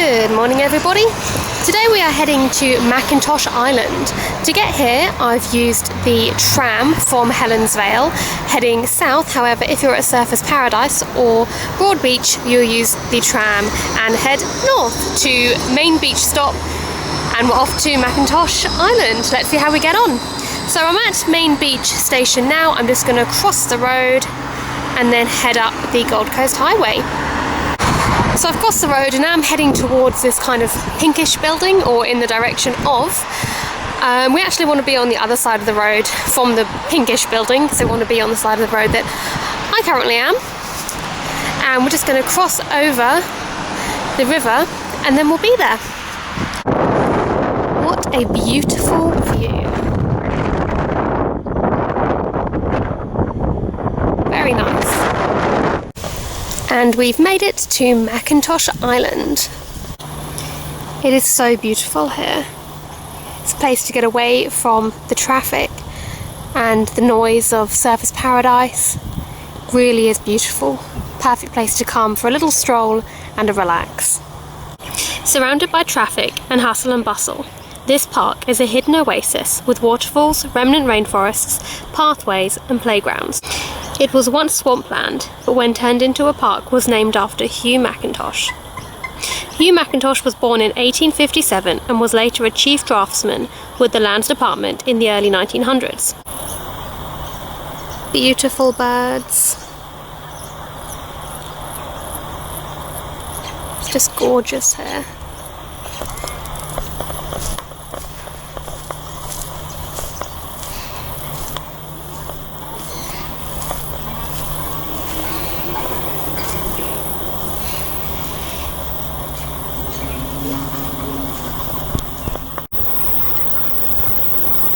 Good morning everybody. Today we are heading to Macintosh Island. To get here I've used the tram from Helensvale heading south. However, if you're at Surfers Paradise or Broadbeach, you'll use the tram and head north to Main Beach stop, and we're off to Macintosh Island. Let's see how we get on. So I'm at Main Beach station now. I'm just going to cross the road and then head up the Gold Coast Highway. So I've crossed the road and now I'm heading towards this kind of pinkish building, or in the direction of. We actually want to be on the other side of the road from the pinkish building, so we want to be on the side of the road that I currently am. And we're just going to cross over the river and then we'll be there. What a beautiful view. Very nice. And we've made it to Macintosh Island. It is so beautiful here. It's a place to get away from the traffic and the noise of Surfers Paradise. Really is beautiful. Perfect place to come for a little stroll and a relax. Surrounded by traffic and hustle and bustle, this park is a hidden oasis with waterfalls, remnant rainforests, pathways and playgrounds. It was once swampland, but when turned into a park was named after Hugh Macintosh. Hugh Macintosh was born in 1857 and was later a chief draftsman with the Lands Department in the early 1900s. Beautiful birds. It's just gorgeous here.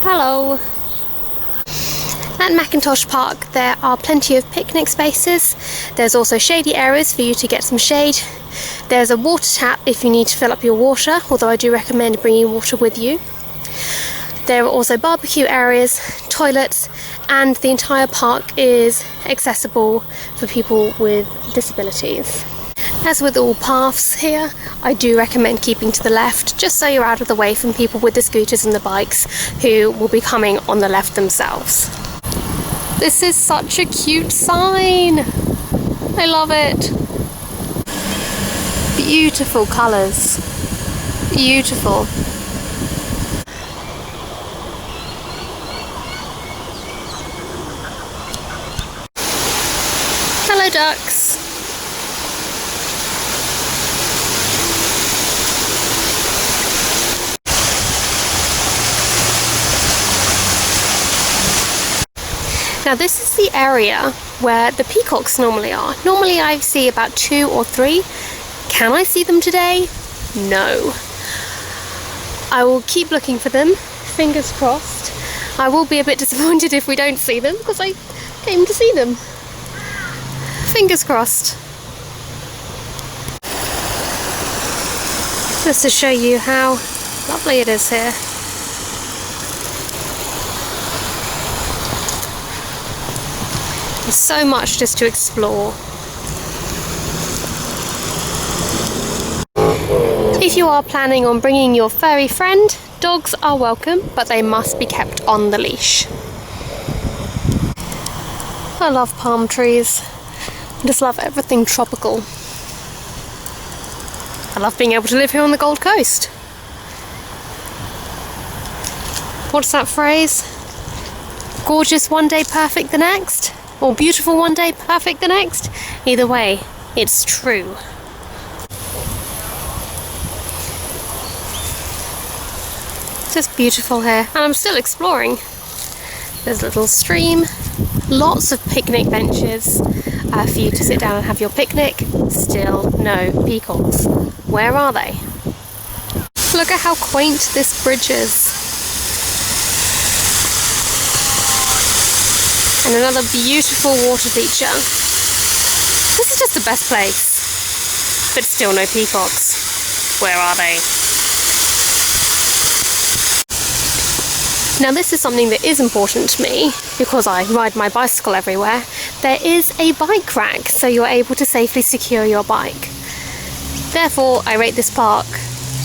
Hello! At Macintosh Park there are plenty of picnic spaces. There's also shady areas for you to get some shade. There's a water tap if you need to fill up your water, although I do recommend bringing water with you. There are also barbecue areas, toilets, and the entire park is accessible for people with disabilities. As with all paths here, I do recommend keeping to the left, just so you're out of the way from people with the scooters and the bikes who will be coming on the left themselves. This is such a cute sign! I love it! Beautiful colours. Beautiful. Hello ducks! Now this is the area where the peacocks normally are. Normally I see about 2 or 3. Can I see them today? No. I will keep looking for them, fingers crossed. I will be a bit disappointed if we don't see them, because I came to see them. Fingers crossed. Just to show you how lovely it is here. There's so much just to explore. If you are planning on bringing your furry friend, dogs are welcome, but they must be kept on the leash. I love palm trees. I just love everything tropical. I love being able to live here on the Gold Coast. What's that phrase? Gorgeous one day, perfect the next? Or beautiful one day, perfect the next? Either way, it's true. Just beautiful here, and I'm still exploring. There's a little stream, lots of picnic benches for you to sit down and have your picnic. Still no peacocks. Where are they? Look at how quaint this bridge is. And another beautiful water feature. This is just the best place. But still no peacocks. Where are they? Now this is something that is important to me because I ride my bicycle everywhere. There is a bike rack, so you're able to safely secure your bike. Therefore, I rate this park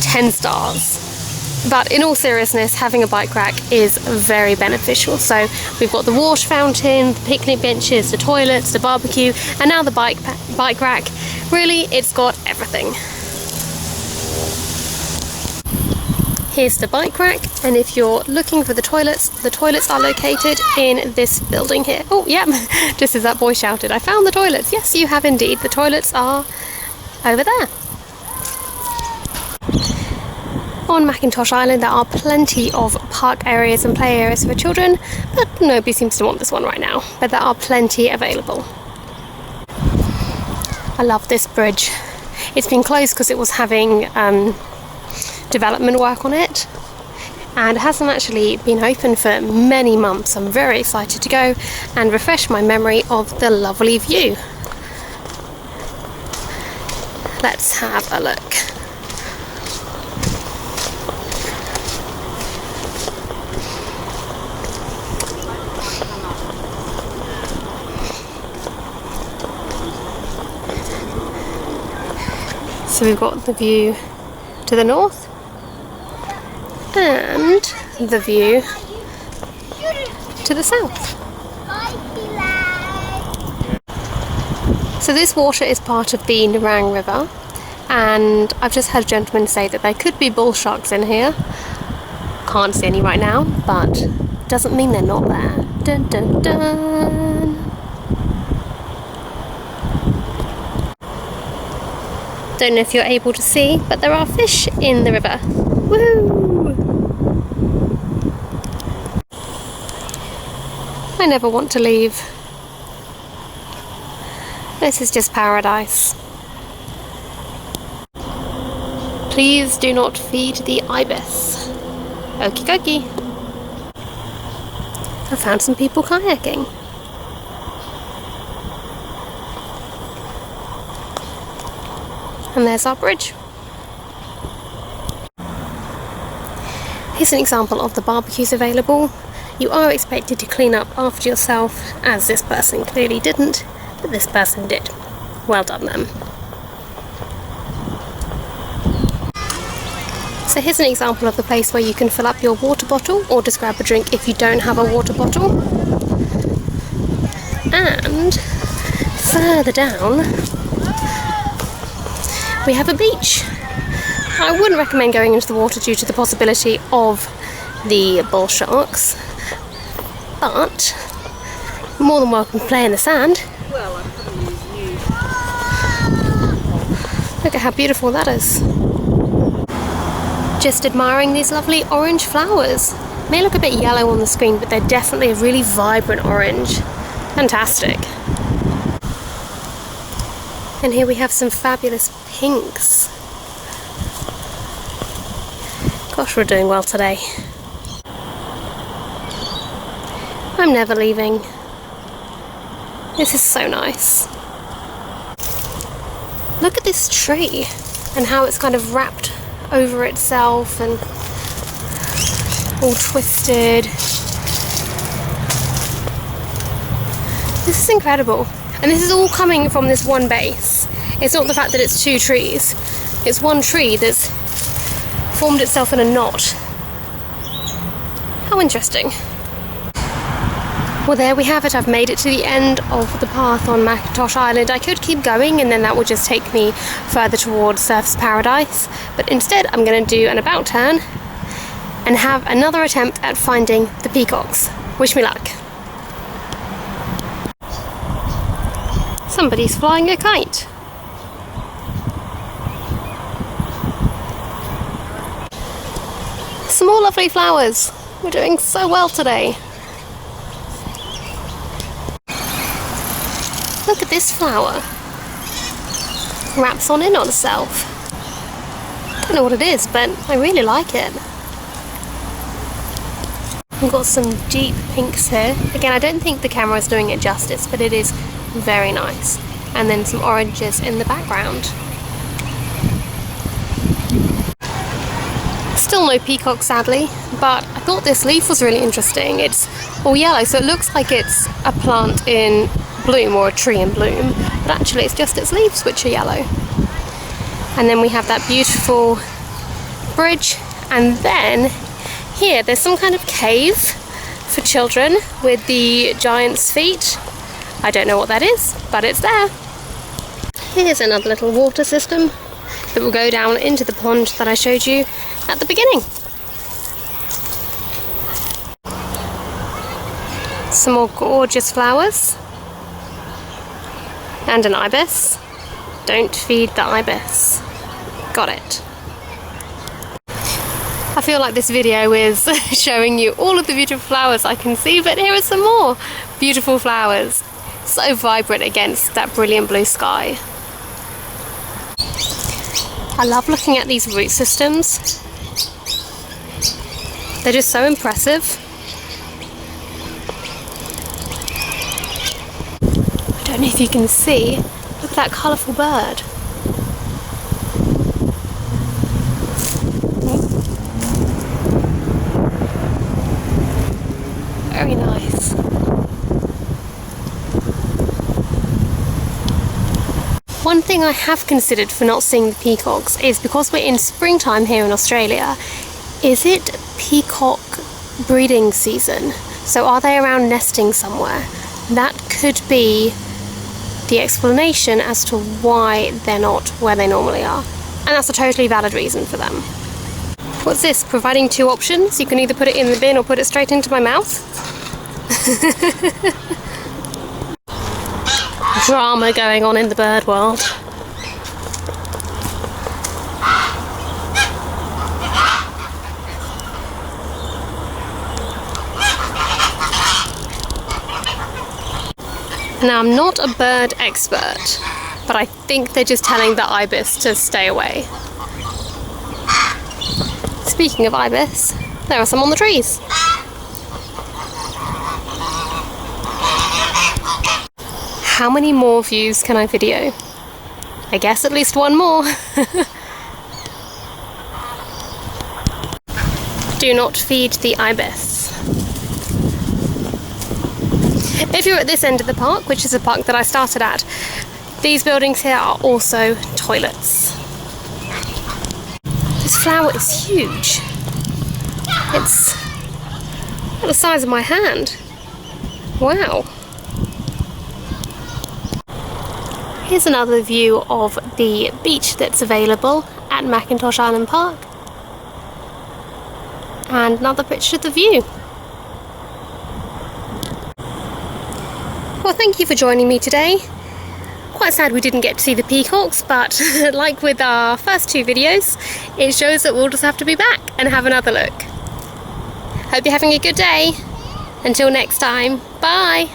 10 stars. But in all seriousness, having a bike rack is very beneficial. So we've got the water fountain, the picnic benches, the toilets, the barbecue, and now the bike rack. Really, it's got everything. Here's the bike rack, and if you're looking for the toilets are located in this building here. Oh, yeah, just as that boy shouted, I found the toilets. Yes, you have indeed. The toilets are over there. On Macintosh Island there are plenty of park areas and play areas for children, but nobody seems to want this one right now, but there are plenty available. I love this bridge. It's been closed because it was having development work on it, and it hasn't actually been open for many months. I'm very excited to go and refresh my memory of the lovely view. Let's have a look. So we've got the view to the north and the view to the south. So this water is part of the Narang River, and I've just had a gentleman say that there could be bull sharks in here. Can't see any right now, but doesn't mean they're not there. Dun dun dun. Don't know if you're able to see, but there are fish in the river. Woo! I never want to leave. This is just paradise. Please do not feed the ibis. Okie dokie. I found some people kayaking. And there's our bridge. Here's an example of the barbecues available. You are expected to clean up after yourself, as this person clearly didn't, but this person did. Well done them. So here's an example of the place where you can fill up your water bottle or just grab a drink if you don't have a water bottle. And further down we have a beach. I wouldn't recommend going into the water due to the possibility of the bull sharks, but more than welcome to play in the sand. Look at how beautiful that is. Just admiring these lovely orange flowers. May look a bit yellow on the screen, but they're definitely a really vibrant orange. Fantastic. And here we have some fabulous pinks. Gosh, we're doing well today. I'm never leaving. This is so nice. Look at this tree and how it's kind of wrapped over itself and all twisted. This is incredible. And this is all coming from this one base. It's not the fact that it's two trees. It's one tree that's formed itself in a knot. How interesting. Well, there we have it. I've made it to the end of the path on Macintosh Island. I could keep going and then that would just take me further towards Surfers Paradise, but instead I'm going to do an about turn and have another attempt at finding the peacocks. Wish me luck. Somebody's flying a kite. Some more lovely flowers. We're doing so well today. Look at this flower. Wraps on in on itself. Don't know what it is, but I really like it. We've got some deep pinks here. Again, I don't think the camera is doing it justice, but it is very nice. And then some oranges in the background. Still no peacock, sadly, but I thought this leaf was really interesting. It's all yellow, so it looks like it's a plant in bloom or a tree in bloom, but actually it's just its leaves which are yellow. And then we have that beautiful bridge, and then here there's some kind of cave for children with the giant's feet. I don't know what that is, but it's there. Here's another little water system that will go down into the pond that I showed you at the beginning. Some more gorgeous flowers. And an ibis. Don't feed the ibis. Got it. I feel like this video is showing you all of the beautiful flowers I can see, but here are some more beautiful flowers. So vibrant against that brilliant blue sky. I love looking at these root systems. They're just so impressive. I don't know if you can see, look at that colourful bird. Very nice. One thing I have considered for not seeing the peacocks is because we're in springtime here in Australia, is it peacock breeding season? So are they around nesting somewhere? That could be the explanation as to why they're not where they normally are. And that's a totally valid reason for them. What's this? Providing two options? You can either put it in the bin or put it straight into my mouth? Drama going on in the bird world. Now, I'm not a bird expert, but I think they're just telling the ibis to stay away. Speaking of ibis, there are some on the trees. How many more views can I video? I guess at least one more. Do not feed the ibis. If you're at this end of the park, which is a park that I started at, these buildings here are also toilets. This flower is huge. It's the size of my hand. Wow. Here's another view of the beach that's available at Macintosh Island Park. And another picture of the view. Well, thank you for joining me today. Quite sad we didn't get to see the peacocks, but like with our first two videos, it shows that we'll just have to be back and have another look. Hope you're having a good day. Until next time, bye!